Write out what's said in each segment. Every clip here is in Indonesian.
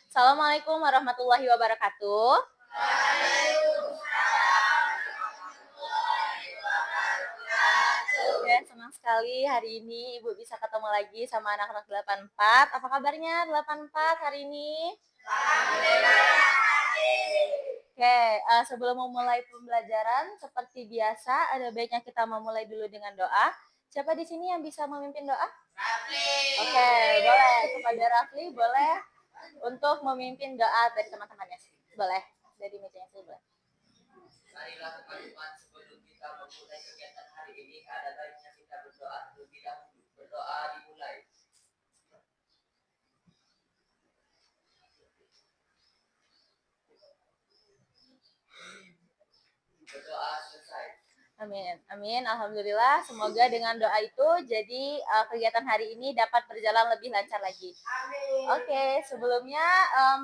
Assalamualaikum warahmatullahi wabarakatuh. Oke, senang sekali hari ini Ibu bisa ketemu lagi sama anak-anak 84. Apa kabarnya 84 hari ini? Oke, sebelum memulai pembelajaran seperti biasa, ada baiknya kita memulai dulu dengan doa. Siapa di sini yang bisa memimpin doa? Rafli. Oke, boleh kepada Rafli, boleh untuk memimpin doa dari teman-temannya. Boleh, dari mejanya saya boleh. Marilah teman-teman, sebelum kita memulai kegiatan hari ini, ada baiknya kita berdoa terlebih dahulu. Berdoa dimulai. Berdoa selesai. Amin, amin. Alhamdulillah. Semoga dengan doa itu jadi kegiatan hari ini dapat berjalan lebih lancar lagi. Amin. Oke, sebelumnya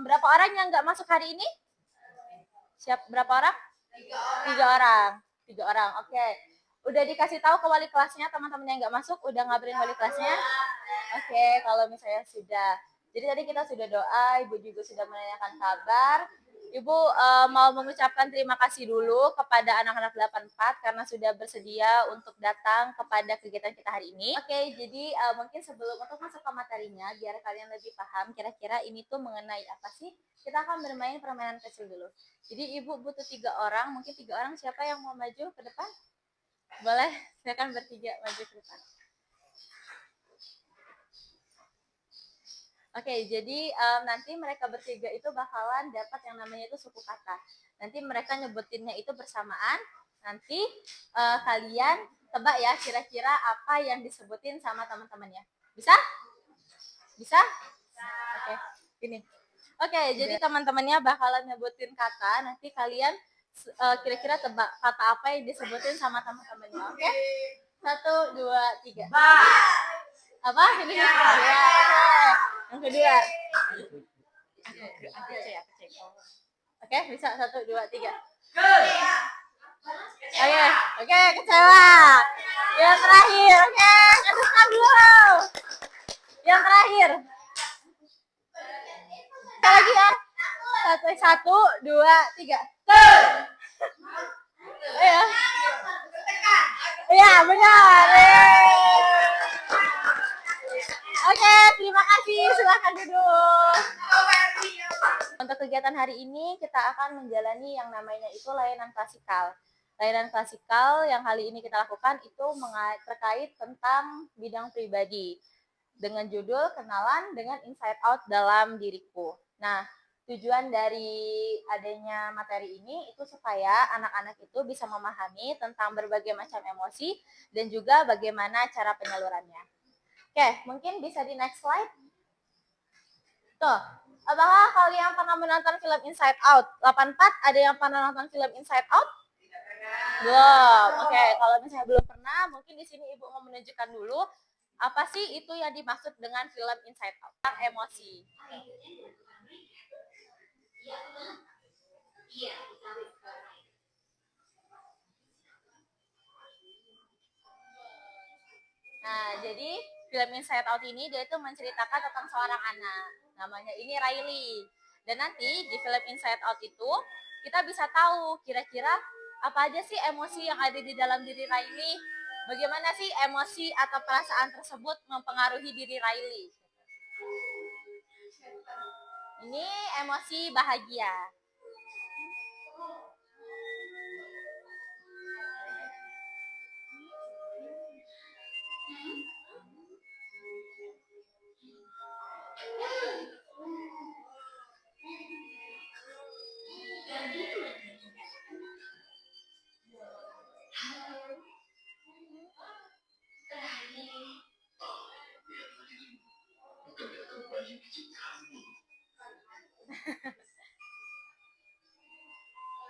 berapa orang yang nggak masuk hari ini? Siap berapa orang? 3 orang. 3 orang. Oke. Udah dikasih tahu ke wali kelasnya teman-teman yang nggak masuk? Udah ngabarin wali kelasnya? Oke, kalau misalnya sudah. Jadi tadi kita sudah doa, Ibu juga sudah menanyakan kabar. Ibu mau mengucapkan terima kasih dulu kepada anak-anak 84 karena sudah bersedia untuk datang kepada kegiatan kita hari ini. Oke, jadi mungkin sebelum untuk masuk ke materinya, biar kalian lebih paham kira-kira ini tuh mengenai apa sih, kita akan bermain permainan kecil dulu. Jadi Ibu butuh 3 orang, mungkin 3 orang siapa yang mau maju ke depan? Boleh, silakan bertiga maju ke depan. Oke, jadi nanti mereka bertiga itu bakalan dapat yang namanya itu suku kata. Nanti mereka nyebutinnya itu bersamaan. Nanti kalian tebak ya kira-kira apa yang disebutin sama teman-temannya. Bisa? Bisa? Oke, gini. Oke, jadi teman-temannya bakalan nyebutin kata. Nanti kalian kira-kira tebak kata apa yang disebutin sama teman-temannya. Oke? 1, 2, 3. Apa? Ini ya. Yang kedua. Oke, bisa 1, 2, 3. Oke, kecewa. Yang terakhir, oke, kesukaan dulu. Yang terakhir. Lagi ya. 1, 2, 3. Iya. Iya, benar. Oke, terima kasih. Silakan duduk. Untuk kegiatan hari ini kita akan menjalani yang namanya itu layanan klasikal. Layanan klasikal yang kali ini kita lakukan itu terkait tentang bidang pribadi dengan judul kenalan dengan inside out dalam diriku. Nah, tujuan dari adanya materi ini itu supaya anak-anak itu bisa memahami tentang berbagai macam emosi dan juga bagaimana cara penyalurannya. Oke, mungkin bisa di next slide. Tuh, apakah kalian pernah menonton film Inside Out? 84, ada yang pernah nonton film Inside Out? Belum. Oke, kalau misalnya belum pernah, mungkin di sini Ibu mau menunjukkan dulu apa sih itu yang dimaksud dengan film Inside Out? Emosi. Nah, jadi film Inside Out ini dia itu menceritakan tentang seorang anak. Namanya ini Riley. Dan nanti di film Inside Out itu kita bisa tahu kira-kira apa aja sih emosi yang ada di dalam diri Riley. Bagaimana sih emosi atau perasaan tersebut mempengaruhi diri Riley. Ini emosi bahagia.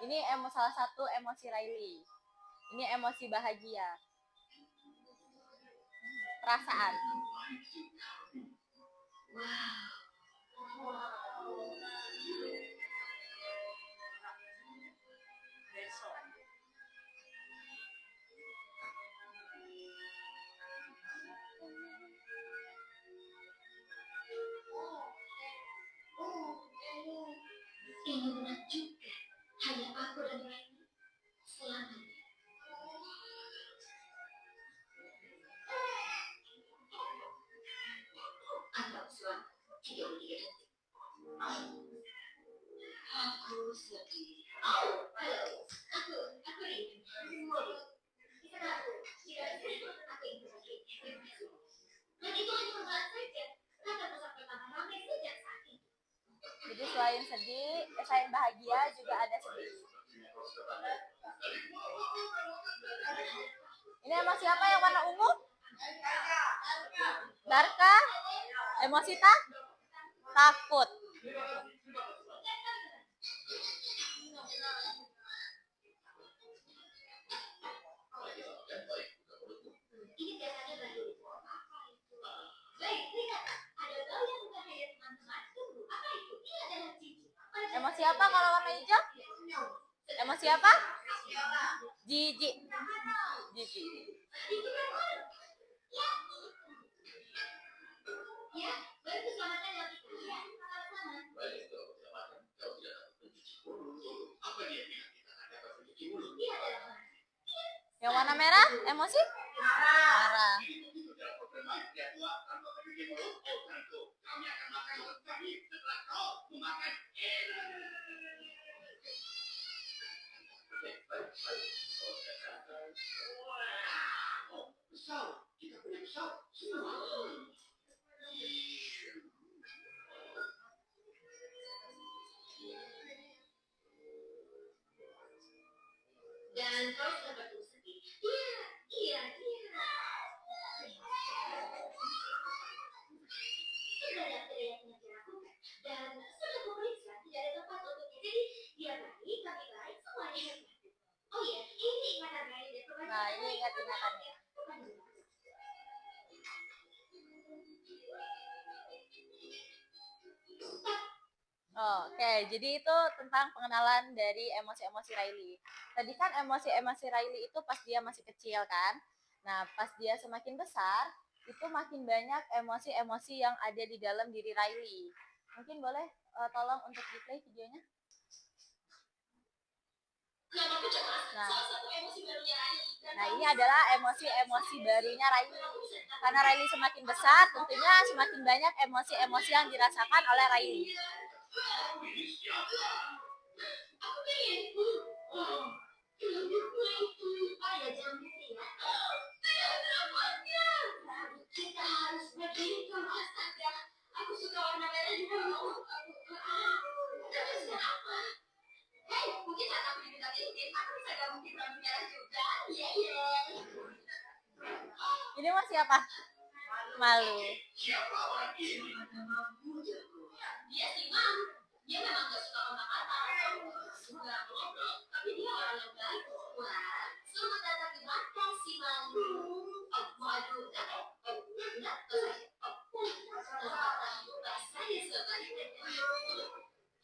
Ini salah satu emosi Riley. Ini emosi bahagia. Perasaan. Ini benar juga. Hanya aku dan Raini selamanya. Atau selama 33 detik. Aku sedih. Halo. Aku Raini. Bisa aku? Aku ingin pergi. Dan itu hanya permulaan saja. Kata sampai tambah ramai sejak saat itu. Jadi selain sedih, selain bahagia juga ada sedih. Ini emosi apa yang warna ungu? Barca. Emosi takut. Emosi apa kalau warna hijau? Emosi apa? Jijik. Yang warna merah, emosi? Marah. Dan kau sudah bertemu sedih. Iya. Sudah ada yang dilakukan. Dan sudah kuperiksa tidak ada tempat untuknya. Jadi dia baik, kami baik, semuanya hebat. Oh iya, ini ingatan Raini dan kebanyakan. Nah, ini ingat-ingatannya. Oke, jadi itu tentang pengenalan dari emosi-emosi Riley. Tadi kan emosi-emosi Riley itu pas dia masih kecil kan. Nah, pas dia semakin besar, itu makin banyak emosi-emosi yang ada di dalam diri Riley. Mungkin boleh tolong untuk di-play videonya. Nah, ini adalah emosi-emosi barunya Riley. Karena Riley semakin besar, tentunya semakin banyak emosi-emosi yang dirasakan oleh Riley. Kita harus begitu, astaga. Aku suka warna merah juga. Apa? Hei, mungkin saat aku diminta titip, aku bisa gabung di rambut merah juga. Iya. Ini masih apa? Malu. Siapa orang ini? Dia sih, Mam. Dia memang gak suka kata-kata. Suka ngobrol, tapi dia orang yang baik. Wah, selamat datang di Makan si Malu. Waduh, enggak, saya sobat.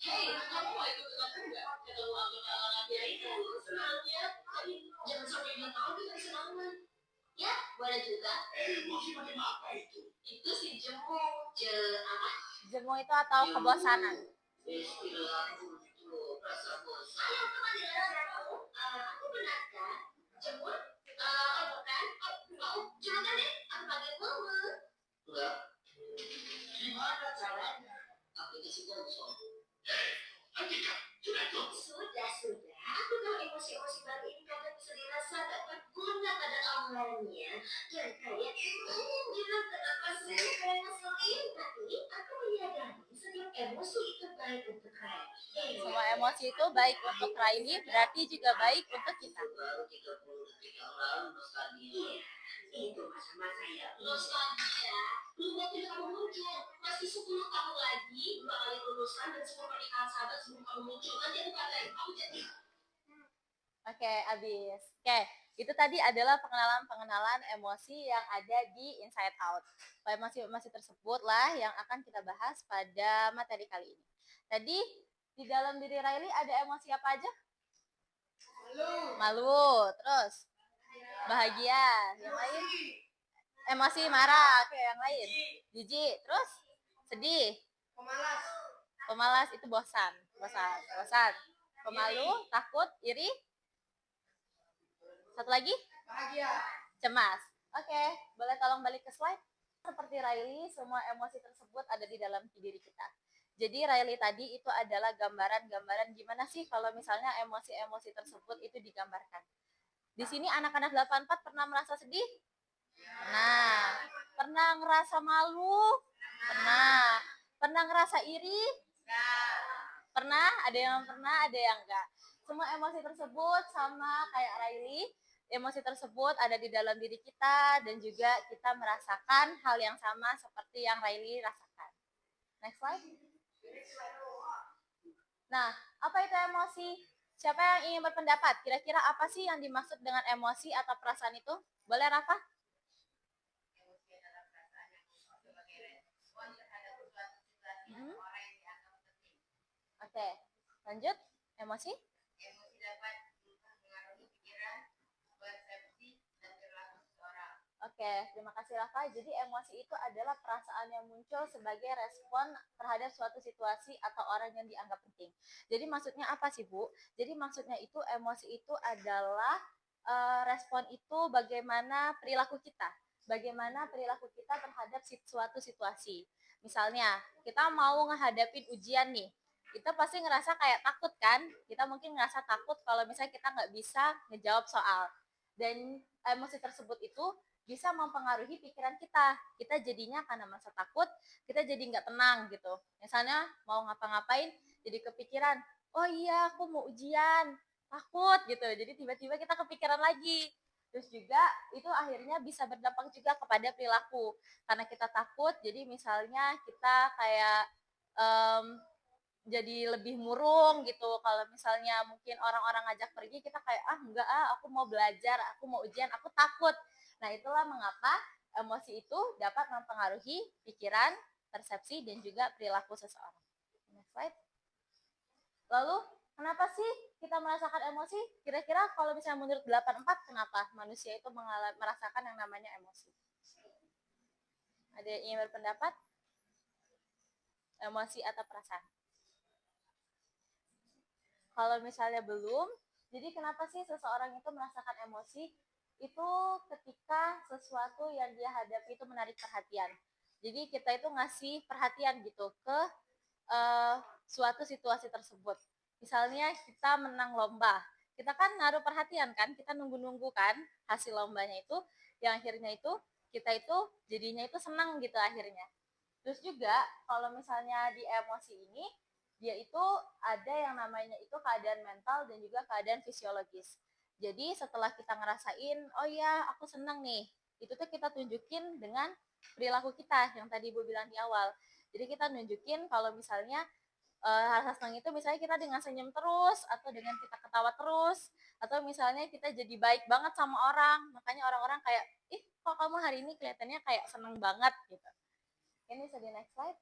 Hei, kamu mau ikut aku enggak? Ketemu anggota olahraga itu, senangnya. Jangan sampai dia tahu kita kesenangan. Ya, boleh juga. Emosi macam apa itu? Itu si jemu. Apa? Jemu itu atau kebosanan. Istilah itu rasa bosan. Ayo, teman di dalam kamu. Aku benar kan? Jemu? Bukan? Jangan deh, aku panggil mama. Enggak. Gimana caranya? Aplikasi Johnson. Andika, sudah. Aku tahu emosi-emosi baru ini kadang bisa dirasa tak berguna pada awalnya. Dan kayak, jangan kenapa sih kayak ngeselin. Tapi aku menyadari setiap emosi itu baik untuk Riley. Semua emosi itu baik untuk Riley, berarti juga baik untuk kita. Baru 30 detik yang lalu nostalgia. Itu masa-masa ya. Nostalgia? Belum waktu kamu muncul. Masih 10 tahun lagi, 2 kali lulusan dan semua pernikahan sahabat sebelum kamu muncul. Nanti aku kabarin kamu jadi. Oke, habis. Oke, itu tadi adalah pengenalan emosi yang ada di Inside Out. Emosi-emosi tersebut lah yang akan kita bahas pada materi kali ini. Tadi di dalam diri Riley ada emosi apa aja? Malu. Terus bahagia. Yang lain? Emosi marah. Oke, yang lain? Jijik. Terus sedih. Pemalas. Pemalas itu bosan. Bosan. Pemalu, takut, iri. Satu lagi? Cemas. Oke, boleh tolong balik ke slide? Seperti Riley, semua emosi tersebut ada di dalam diri kita. Jadi Riley tadi itu adalah gambaran-gambaran gimana sih kalau misalnya emosi-emosi tersebut itu digambarkan. Di sini anak-anak 84 pernah merasa sedih? Pernah. Pernah ngerasa malu? Pernah. Pernah ngerasa iri? Pernah? Ada yang pernah, ada yang enggak. Semua emosi tersebut sama kayak Riley, emosi tersebut ada di dalam diri kita dan juga kita merasakan hal yang sama seperti yang Riley rasakan. Next slide. Nah, apa itu emosi? Siapa yang ingin berpendapat? Kira-kira apa sih yang dimaksud dengan emosi atau perasaan itu? Boleh, Rafa? Emosi adalah perasaan yang sebagai respon terhadap suatu situasi atau orang yang dianggap penting. Oke, lanjut. Emosi? Emosi dapat mengaruhi pikiran, persepsi, dan perilaku seseorang. Oke, terima kasih Rafa. Jadi emosi itu adalah perasaan yang muncul sebagai respon terhadap suatu situasi atau orang yang dianggap penting. Jadi maksudnya apa sih Bu? Jadi maksudnya itu emosi itu adalah respon itu bagaimana perilaku kita. Bagaimana perilaku kita terhadap suatu situasi. Misalnya, kita mau ngehadapin ujian nih. Kita pasti ngerasa kayak takut kan? Kita mungkin ngerasa takut kalau misalnya kita nggak bisa ngejawab soal. Dan emosi tersebut itu bisa mempengaruhi pikiran kita. Kita jadinya karena merasa takut, kita jadi nggak tenang gitu. Misalnya mau ngapa-ngapain, jadi kepikiran, oh iya aku mau ujian, takut gitu. Jadi tiba-tiba kita kepikiran lagi. Terus juga itu akhirnya bisa berdampak juga kepada perilaku. Karena kita takut, jadi misalnya kita kayak jadi lebih murung gitu. Kalau misalnya mungkin orang-orang ngajak pergi, kita kayak enggak aku mau belajar, aku mau ujian, aku takut. Nah, itulah mengapa emosi itu dapat mempengaruhi pikiran, persepsi, dan juga perilaku seseorang. Next slide. Lalu, kenapa sih kita merasakan emosi? Kira-kira kalau misalnya menurut 84, kenapa manusia itu merasakan yang namanya emosi? Ada yang ingin berpendapat? Emosi atau perasaan? Kalau misalnya belum, jadi kenapa sih seseorang itu merasakan emosi? Itu ketika sesuatu yang dia hadapi itu menarik perhatian. Jadi kita itu ngasih perhatian gitu ke suatu situasi tersebut. Misalnya kita menang lomba, kita kan naruh perhatian kan, kita nunggu-nunggu kan hasil lombanya itu, yang akhirnya itu kita itu jadinya itu senang gitu akhirnya. Terus juga kalau misalnya di emosi ini, dia itu ada yang namanya itu keadaan mental dan juga keadaan fisiologis. Jadi setelah kita ngerasain, oh ya aku senang nih, itu tuh kita tunjukin dengan perilaku kita yang tadi Ibu bilang di awal. Jadi kita nunjukin kalau misalnya rasa senang itu misalnya kita dengan senyum terus, atau dengan kita ketawa terus, atau misalnya kita jadi baik banget sama orang, makanya orang-orang kayak, ih kok kamu hari ini kelihatannya kayak seneng banget gitu. Ini bisa di next slide.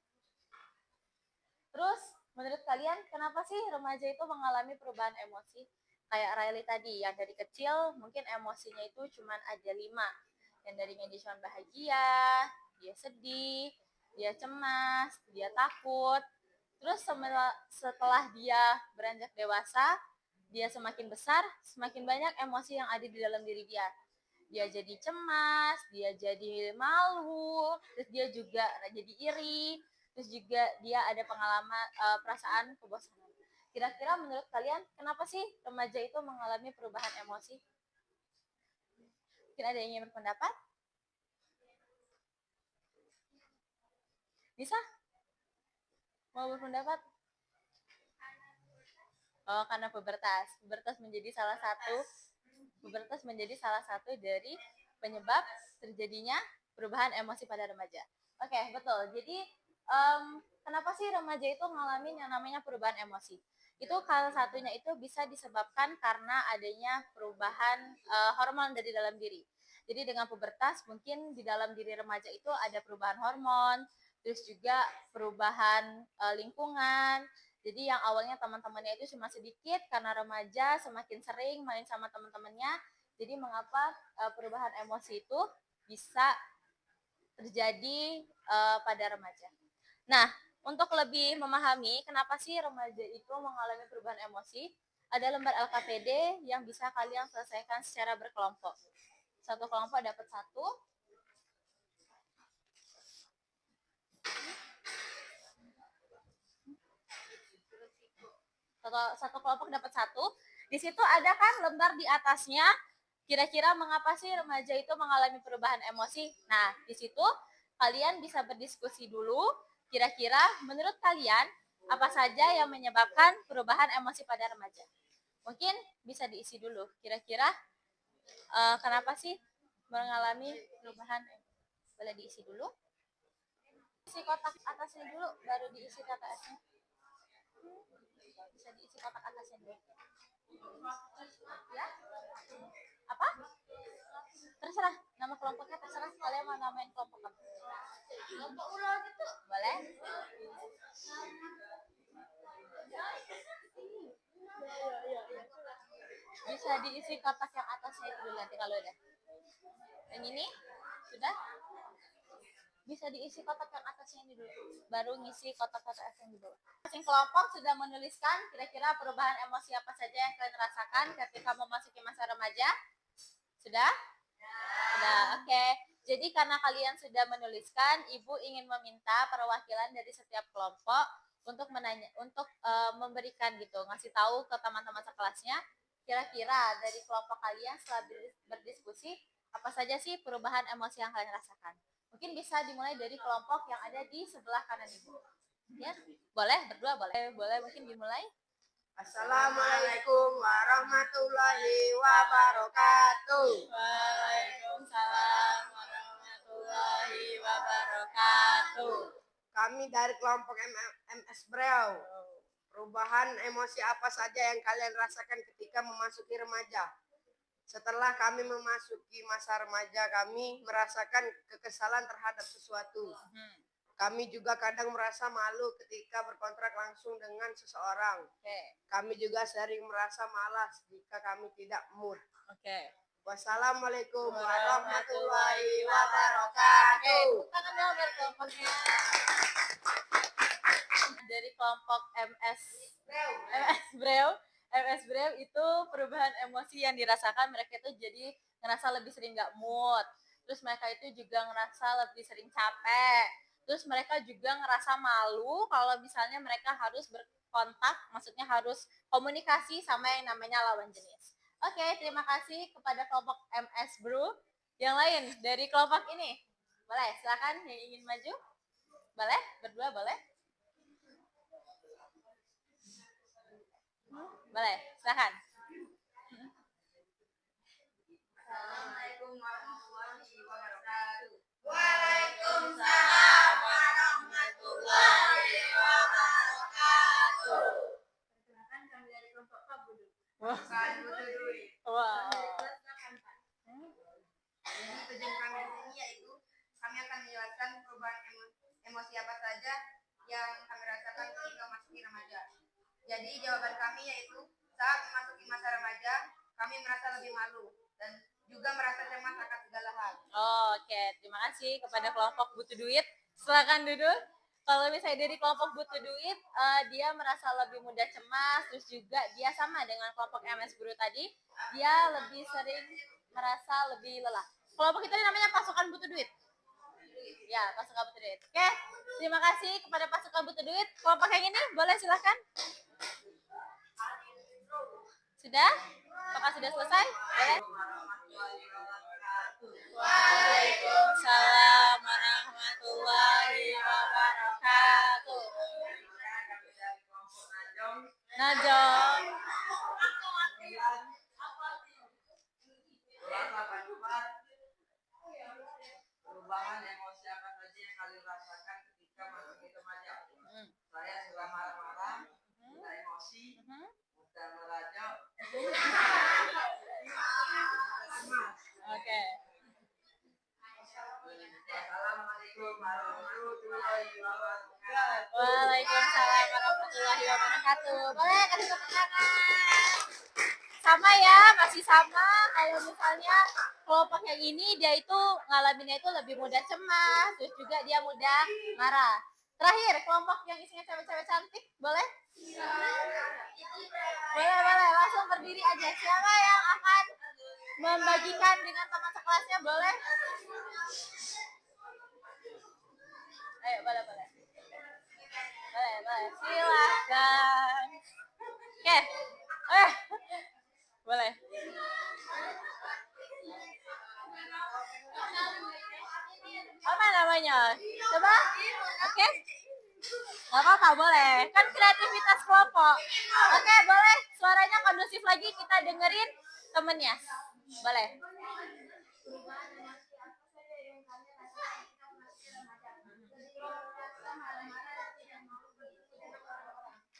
Terus, menurut kalian kenapa sih remaja itu mengalami perubahan emosi? Kayak Riley tadi, yang dari kecil mungkin emosinya itu cuma ada 5. Yang darinya dia cuma bahagia, dia sedih, dia cemas, dia takut. Terus setelah dia beranjak dewasa, dia semakin besar, semakin banyak emosi yang ada di dalam diri dia. Dia jadi cemas, dia jadi malu, terus dia juga jadi iri, terus juga dia ada pengalaman perasaan kebosanan. Kira-kira menurut kalian kenapa sih remaja itu mengalami perubahan emosi? Mungkin ada yang ingin berpendapat? Bisa? Mau berpendapat? Oh, karena pubertas. Pubertas menjadi salah satu dari penyebab terjadinya perubahan emosi pada remaja. Oke, betul. Jadi kenapa sih remaja itu ngalamin yang namanya perubahan emosi? Itu salah satunya itu bisa disebabkan karena adanya perubahan hormon dari dalam diri. Jadi dengan pubertas mungkin di dalam diri remaja itu ada perubahan hormon, terus juga perubahan lingkungan. Jadi yang awalnya teman-temannya itu cuma sedikit, karena remaja semakin sering main sama teman-temannya, jadi mengapa perubahan emosi itu bisa terjadi pada remaja. Nah, Untuk lebih memahami kenapa sih remaja itu mengalami perubahan emosi, ada lembar LKPD yang bisa kalian selesaikan secara berkelompok. Satu kelompok dapat satu. Satu kelompok dapat satu. Di situ ada kan lembar di atasnya. Kira-kira mengapa sih remaja itu mengalami perubahan emosi? Nah, di situ kalian bisa berdiskusi dulu. Kira-kira menurut kalian apa saja yang menyebabkan perubahan emosi pada remaja? Mungkin bisa diisi dulu. Kira-kira kenapa sih mengalami perubahan? Boleh diisi dulu. Isi kotak atasnya dulu, baru diisi KTS-nya. Bisa diisi kotak atasnya dulu. Ya? Apa? Terserah, nama kelompoknya terserah. Kalian mau namain kelompok apa? Kelompok ulo gitu. Boleh? Bisa diisi kotak yang atasnya itu dulu nanti kalau udah. Yang ini? Sudah? Bisa diisi kotak yang atasnya ini dulu. Baru ngisi kotak-kotak yang di bawah. Masing kelompok sudah menuliskan kira-kira perubahan emosi apa saja yang kalian rasakan ketika memasuki masa remaja. Sudah? Sudah, oke. Jadi karena kalian sudah menuliskan, Ibu ingin meminta perwakilan dari setiap kelompok untuk memberikan gitu, ngasih tahu ke teman-teman sekelasnya, kira-kira dari kelompok kalian setelah berdiskusi, apa saja sih perubahan emosi yang kalian rasakan. Mungkin bisa dimulai dari kelompok yang ada di sebelah kanan Ibu. Ya, boleh berdua, boleh mungkin dimulai. Assalamualaikum warahmatullahi wabarakatuh. Waalaikumsalam warahmatullahi wabarakatuh. Kami dari kelompok MS Breu. Perubahan emosi apa saja yang kalian rasakan ketika memasuki remaja? Setelah kami memasuki masa remaja, kami merasakan kekesalan terhadap sesuatu. Kami juga kadang merasa malu ketika berkontrak langsung dengan seseorang. Kami juga sering merasa malas jika kami tidak mood. Wassalamualaikum warahmatullahi wabarakatuh. Tangan dong biar kelompoknya. Dari kelompok MS Breu itu perubahan emosi yang dirasakan mereka itu jadi ngerasa lebih sering gak mood. Terus mereka itu juga ngerasa lebih sering capek. Terus mereka juga ngerasa malu kalau misalnya mereka harus berkontak, maksudnya harus komunikasi sama yang namanya lawan jenis. Oke, terima kasih kepada kelompok MS Breu. Yang lain dari kelompok ini, boleh silakan yang ingin maju. Boleh, berdua boleh. Boleh, silakan. Assalamualaikum warahmatullahi wabarakatuh. Waalaikumsalam warahmatullahi wabarakatuh. Perkenalkan kami dari kelompok Pak Budu. Bukan butuh duit. Wow. Jadi tujuan kami di sini yaitu kami akan menjelaskan perubahan emosi apa saja yang kami rasakan ketika memasuki remaja. Jadi jawaban kami yaitu saat memasuki masa remaja, kami merasa lebih malu dan juga merasa cemas akan segala hal. Oke, terima kasih kepada kelompok butuh duit. Silakan duduk. Kalau misalnya dari kelompok butuh duit, dia merasa lebih mudah cemas, terus juga dia sama dengan kelompok MS Breu tadi, dia lebih sering merasa lebih lelah. Kelompok kita ini namanya pasukan butuh duit. Ya, pasukan butuh duit. Oke, terima kasih kepada pasukan butuh duit. Kelompok yang ini boleh silakan. Sudah? Apakah sudah selesai? Boleh? Waalaikumsalam warahmatullahi wabarakatuh. Najong. Perubahan emosi apa saja yang kalian rasakan ketika memasuki remaja? Saya suka marah-marah, mudah emosi, mudah merajak. Oke. Assalamualaikum warahmatullahi wabarakatuh. Waalaikumsalam warahmatullahi wabarakatuh. Boleh kasih tepuk tangan. Sama ya, masih sama. Kalau misalnya kelompok yang ini dia itu ngalaminnya itu lebih mudah cemas, terus juga dia mudah marah. Terakhir, kelompok yang isinya cewek-cewek cantik, boleh? Boleh, langsung berdiri aja. Siapa yang akan membagikan dengan teman sekelasnya, boleh? Ayo, boleh. Silahkan. Oke. Boleh. Apa namanya? Coba. Oke. Gak apa-apa, boleh. Kan kreativitas kelompok. Oke, boleh. Suaranya kondusif lagi, kita dengerin temennya. Boleh.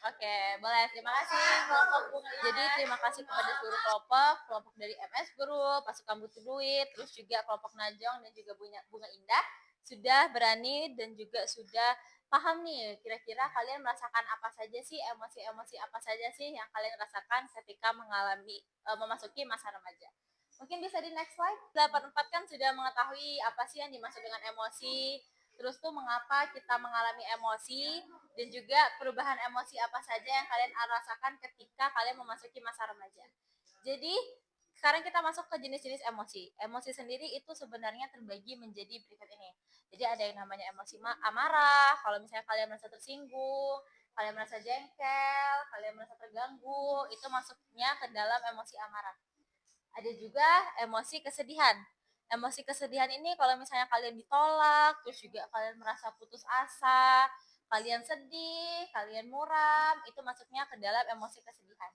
Oke, boleh. Terima kasih kelompok bunga. Jadi terima kasih kepada seluruh kelompok dari MS Group, Pasukan Butuh Duit, terus juga kelompok Najong dan juga Bunga Indah sudah berani dan juga sudah paham nih kira-kira kalian merasakan apa saja sih, emosi-emosi apa saja sih yang kalian rasakan ketika memasuki masa remaja. Mungkin bisa di next slide. 84 kan sudah mengetahui apa sih yang dimaksud dengan emosi, terus tuh mengapa kita mengalami emosi, dan juga perubahan emosi apa saja yang kalian rasakan ketika kalian memasuki masa remaja. Jadi sekarang kita masuk ke jenis-jenis emosi. Emosi sendiri itu sebenarnya terbagi menjadi berikut ini. Jadi ada yang namanya emosi amarah, kalau misalnya kalian merasa tersinggung, kalian merasa jengkel, kalian merasa terganggu, itu masuknya ke dalam emosi amarah. Ada juga emosi kesedihan. Emosi kesedihan ini kalau misalnya kalian ditolak, terus juga kalian merasa putus asa, kalian sedih, kalian muram, itu masuknya ke dalam emosi kesedihan.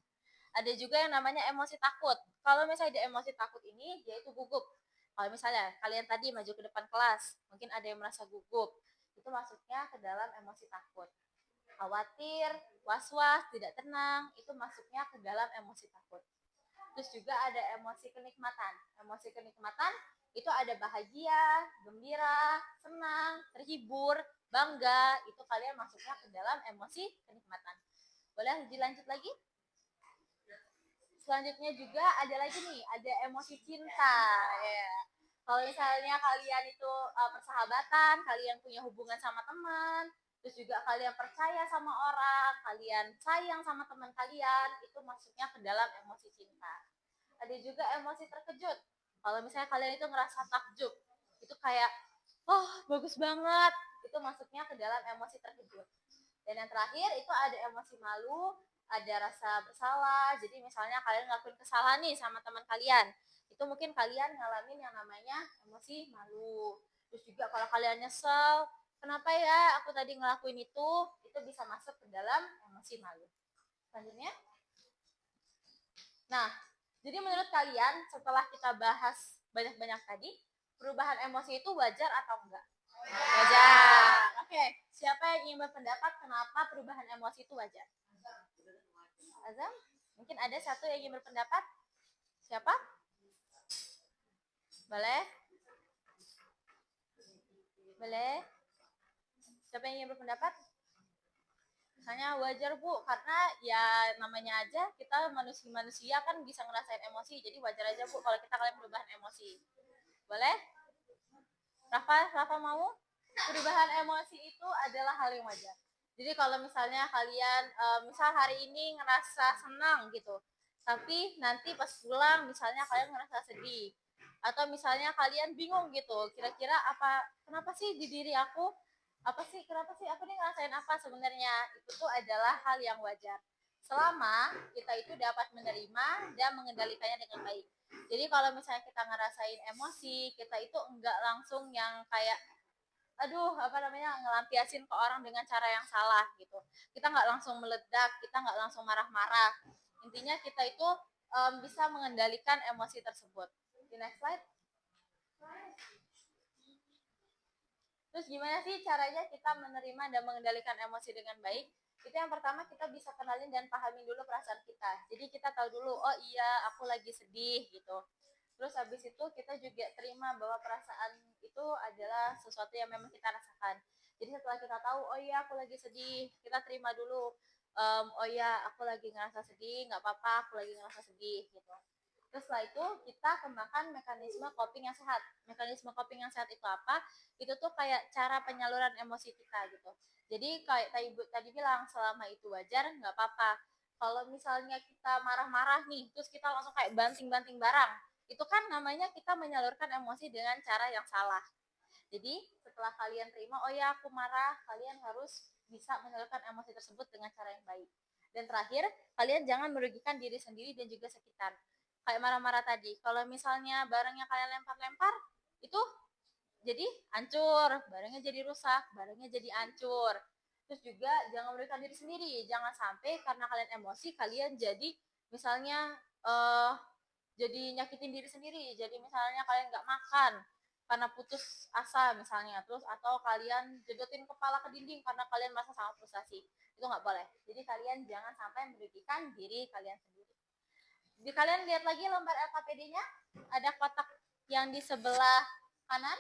Ada juga yang namanya emosi takut. Kalau misalnya di emosi takut ini, yaitu gugup. Kalau misalnya kalian tadi maju ke depan kelas, mungkin ada yang merasa gugup, itu masuknya ke dalam emosi takut. Khawatir, was-was, tidak tenang, itu masuknya ke dalam emosi takut. Terus juga ada emosi kenikmatan. Emosi kenikmatan itu ada bahagia, gembira, senang, terhibur, bangga, itu kalian masuknya ke dalam emosi kenikmatan. Boleh dilanjut lagi? Selanjutnya juga ada lagi nih, ada emosi cinta. Ya. Kalau misalnya kalian itu persahabatan, kalian punya hubungan sama teman, terus juga kalian percaya sama orang, kalian sayang sama teman kalian, itu masuknya ke dalam emosi cinta. Ada juga emosi terkejut. Kalau misalnya kalian itu ngerasa takjub, itu kayak, oh bagus banget, itu masuknya ke dalam emosi terkejut. Dan yang terakhir itu ada emosi malu, ada rasa bersalah. Jadi misalnya kalian ngelakuin kesalahan nih sama teman kalian, itu mungkin kalian ngalamin yang namanya emosi malu. Terus juga kalau kalian nyesel, kenapa ya aku tadi ngelakuin itu bisa masuk ke dalam emosi malu. Selanjutnya. Nah, jadi menurut kalian setelah kita bahas banyak-banyak tadi, perubahan emosi itu wajar atau enggak? Wajar. Oke, siapa yang ingin berpendapat kenapa perubahan emosi itu wajar? Azam? Mungkin ada satu yang ingin berpendapat? Siapa? Boleh? Boleh? Siapa yang ingin berpendapat? Misalnya wajar Bu, karena ya namanya aja kita manusia kan bisa ngerasain emosi, jadi wajar aja Bu kalau kita kalian perubahan emosi. Boleh? Rafa mau? Perubahan emosi itu adalah hal yang wajar. Jadi kalau misalnya kalian misal hari ini ngerasa senang gitu, tapi nanti pas pulang misalnya kalian ngerasa sedih, atau misalnya kalian bingung gitu, kira-kira kenapa sih di diri aku, kenapa sih aku nih ngerasain apa sebenarnya, itu tuh adalah hal yang wajar. Selama kita itu dapat menerima dan mengendalikannya dengan baik. Jadi kalau misalnya kita ngerasain emosi, kita itu enggak langsung yang kayak ngelampiasin ke orang dengan cara yang salah gitu. Kita nggak langsung meledak, kita nggak langsung marah-marah. Intinya kita itu bisa mengendalikan emosi tersebut. Di next slide. Terus gimana sih caranya kita menerima dan mengendalikan emosi dengan baik? Itu yang pertama kita bisa kenalin dan pahamin dulu perasaan kita. Jadi kita tahu dulu, oh iya aku lagi sedih gitu. Terus habis itu kita juga terima bahwa perasaan itu adalah sesuatu yang memang kita rasakan. Jadi setelah kita tahu, oh iya aku lagi sedih, kita terima dulu. Oh iya aku lagi ngerasa sedih, nggak apa-apa aku lagi ngerasa sedih gitu. Terus setelah itu kita kembangkan mekanisme coping yang sehat. Mekanisme coping yang sehat itu apa? Itu tuh kayak cara penyaluran emosi kita gitu. Jadi kayak tadi bilang selama itu wajar nggak apa-apa. Kalau misalnya kita marah-marah nih, terus kita langsung kayak banting-banting barang, itu kan namanya kita menyalurkan emosi dengan cara yang salah. Jadi setelah kalian terima, oh ya aku marah, kalian harus bisa menyalurkan emosi tersebut dengan cara yang baik. Dan terakhir, kalian jangan merugikan diri sendiri dan juga sekitar. Kayak marah-marah tadi, kalau misalnya barangnya kalian lempar-lempar, itu jadi hancur, barangnya jadi rusak, barangnya jadi hancur. Terus juga jangan merugikan diri sendiri, jangan sampai karena kalian emosi kalian jadi misalnya jadi nyakitin diri sendiri. Jadi misalnya kalian nggak makan karena putus asa misalnya, terus atau kalian jedotin kepala ke dinding karena kalian merasa sangat frustasi. Itu nggak boleh. Jadi kalian jangan sampai merugikan diri kalian sendiri. Jadi kalian lihat lagi lembar LKPD-nya, ada kotak yang di sebelah kanan,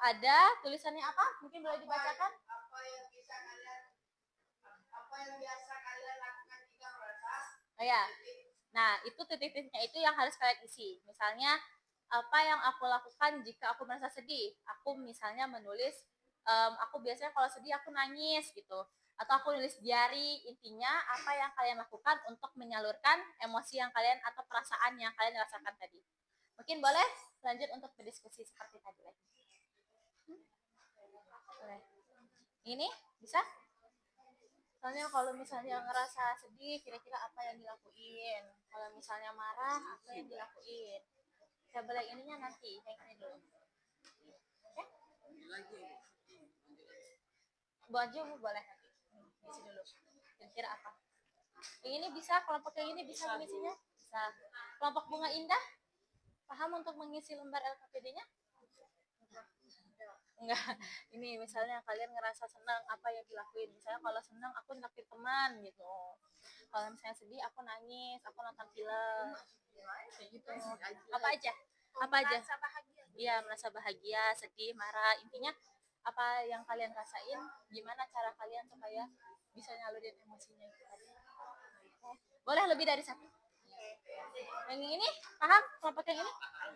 ada tulisannya apa? Mungkin boleh dibacakan? Apa yang biasa kalian lakukan jika merasa? Oh ya. Nah, itu titik-titiknya itu yang harus kalian isi. Misalnya, apa yang aku lakukan jika aku merasa sedih? Aku misalnya menulis, aku biasanya kalau sedih aku nangis gitu. Atau aku nulis diary, intinya apa yang kalian lakukan untuk menyalurkan emosi yang kalian atau perasaan yang kalian rasakan tadi. Mungkin boleh lanjut untuk berdiskusi seperti tadi lagi. Boleh. Ini bisa? Soalnya kalau misalnya ngerasa sedih, kira-kira apa yang dilakuin? Kalau misalnya marah, apa yang dilakuin? Saya boleh ininya nanti, yang ini dulu. Oke? Baju boleh nanti. Isi dulu. Kira-kira apa? Yang ini bisa, kelompok yang ini bisa mengisinya? Bisa. Kelompok bunga indah? Paham untuk mengisi lembar LKPD-nya? Enggak, ini misalnya kalian ngerasa senang, apa yang dilakuin? Misalnya kalau senang aku naktir teman gitu, kalau misalnya sedih aku nangis, aku nonton film kayak gitu. Apa aja iya, merasa bahagia, sedih, marah, intinya apa yang kalian rasain, gimana cara kalian supaya bisa nyalurin emosinya gitu tadi. Boleh lebih dari satu. Yang ini paham kelompok yang ini?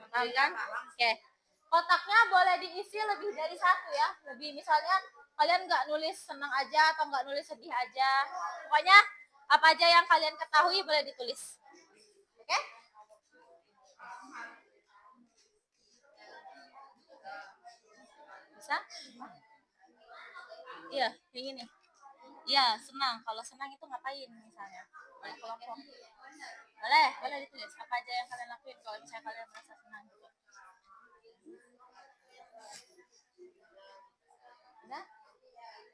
Paham kan? Oke. Kotaknya boleh diisi lebih dari satu ya. Lebih misalnya kalian nggak nulis senang aja atau nggak nulis sedih aja. Pokoknya apa aja yang kalian ketahui boleh ditulis. Oke? Bisa? Iya, yang ini. Iya, senang. Kalau senang itu ngapain misalnya? Boleh kelompok. Boleh ditulis. Apa aja yang kalian lakuin kalau misalnya kalian merasa senang gitu. Nah,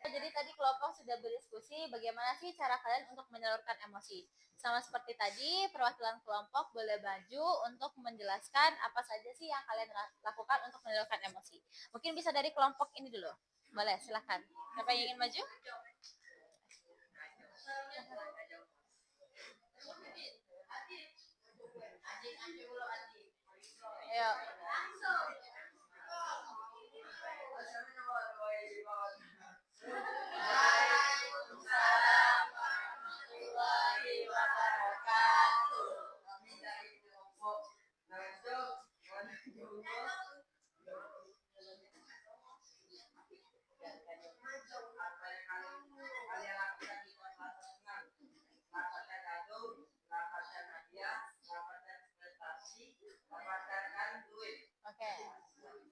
jadi tadi kelompok sudah berdiskusi bagaimana sih cara kalian untuk menyalurkan emosi. Sama seperti tadi, perwakilan kelompok boleh maju untuk menjelaskan apa saja sih yang kalian lakukan untuk menyalurkan emosi. Mungkin bisa dari kelompok ini dulu. Boleh, silahkan. Siapa yang ingin maju? Ayo. Waalaikumsalam warahmatullahi wabarakatuh. Kami dari kelompok Najok apa yang kalian lakukan di masa senang? Dapatkan kado, dapatkan hadiah, dapatkan prestasi, dapatkan duit. Oke.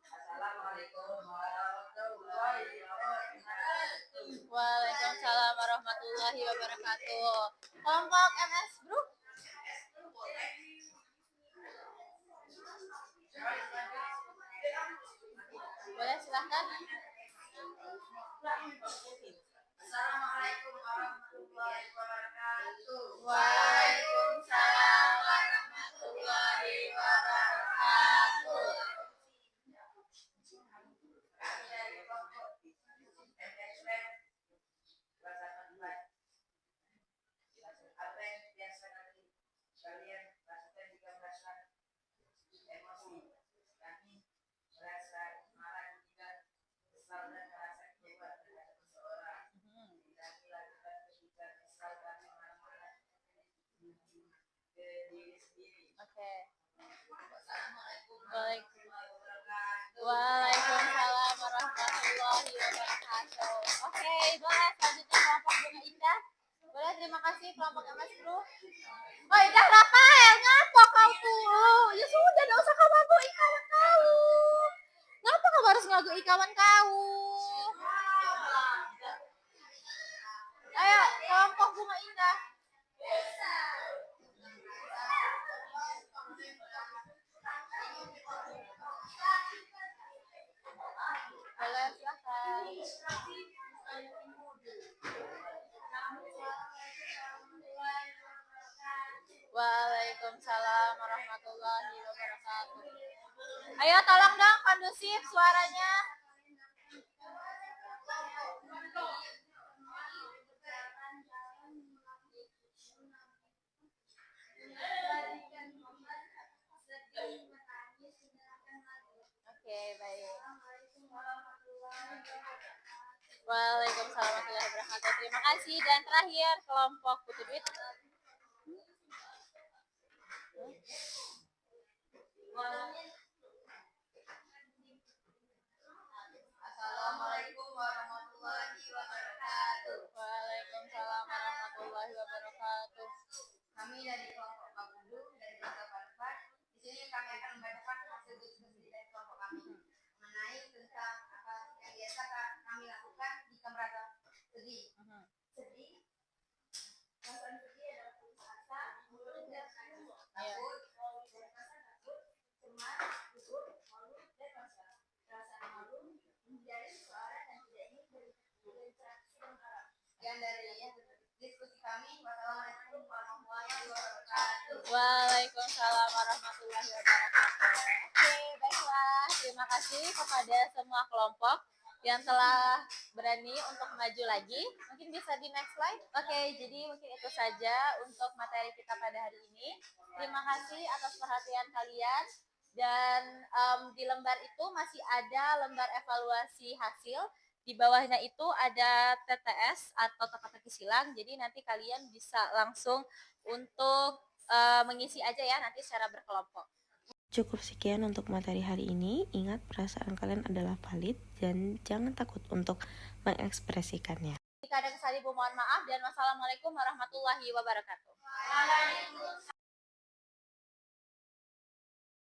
Assalamualaikum warahmatullahi wabarakatuh. Waalaikumsalam warahmatullahi wabarakatuh. Kelompok MS Group. Boleh, silahkan. Assalamualaikum warahmatullahi wabarakatuh. Waalaikumsalam warahmatullahi wabarakatuh. Kami dari kelompok MSM rasakan baik. Apa yang biasa kalian rasakan jika merasa emosi? Kami merasa marah jika kesal dan merasa kecewa terhadap seseorang. Kami lakukan ketika kesal kami marah-marah ke diri sendiri. Oke. Assalamualaikum Waalaikumsalam warahmatullahi wabarakatuh. Oke, boleh. Selanjutnya kelompok Bunga Indah. Boleh, terima kasih kelompok MS Bro. Oh, Indah Rafael, ngapa kau tuh? Ya sudah, tidak usah kau ngagui kawan kau. Ngapa kau harus ngagui kawan kau? Ayo, kelompok Bunga Indah. Boleh, silahkan. Waalaikumsalam warahmatullahi wabarakatuh. Ayo tolong dong kondusif suaranya. Oke, baik. Waalaikumsalam warahmatullahi wabarakatuh. Terima kasih. Dan terakhir kelompok Putu Duit. Assalamualaikum warahmatullahi wabarakatuh. Waalaikumsalam warahmatullahi wabarakatuh. Kami dari kelompok Pabudu dari Desa Parpat. Di sini kami akan membacakan hasil diskusi dari kelompok kami mengenai tentang apa yang biasa kami lakukan jika merasa sedih. Sedih, perasaan sedih adalah putus asa, murung dan takut, cemas, gugup, malu dan waspada. Perasaan malu menjadi seseorang yang tidak ingin berinteraksi dengan orang. Sekian dari diskusi kami. Wassalamualaikum warahmatullahi wabarakatuh. Waalaikumsalam warahmatullahi wabarakatuh. Oke, baiklah. Terima kasih kepada semua kelompok yang telah berani untuk maju lagi. Mungkin bisa di next slide. Oke, jadi mungkin itu saja untuk materi kita pada hari ini. Terima kasih atas perhatian kalian. Dan di lembar itu masih ada lembar evaluasi hasil. Di bawahnya itu ada TTS atau teka-teki silang. Jadi nanti kalian bisa langsung untuk mengisi aja ya nanti secara berkelompok. Cukup sekian untuk materi hari ini. Ingat, perasaan kalian adalah valid dan jangan takut untuk mengekspresikannya. Jika ada kesalahan, mohon maaf dan wassalamualaikum warahmatullahi wabarakatuh.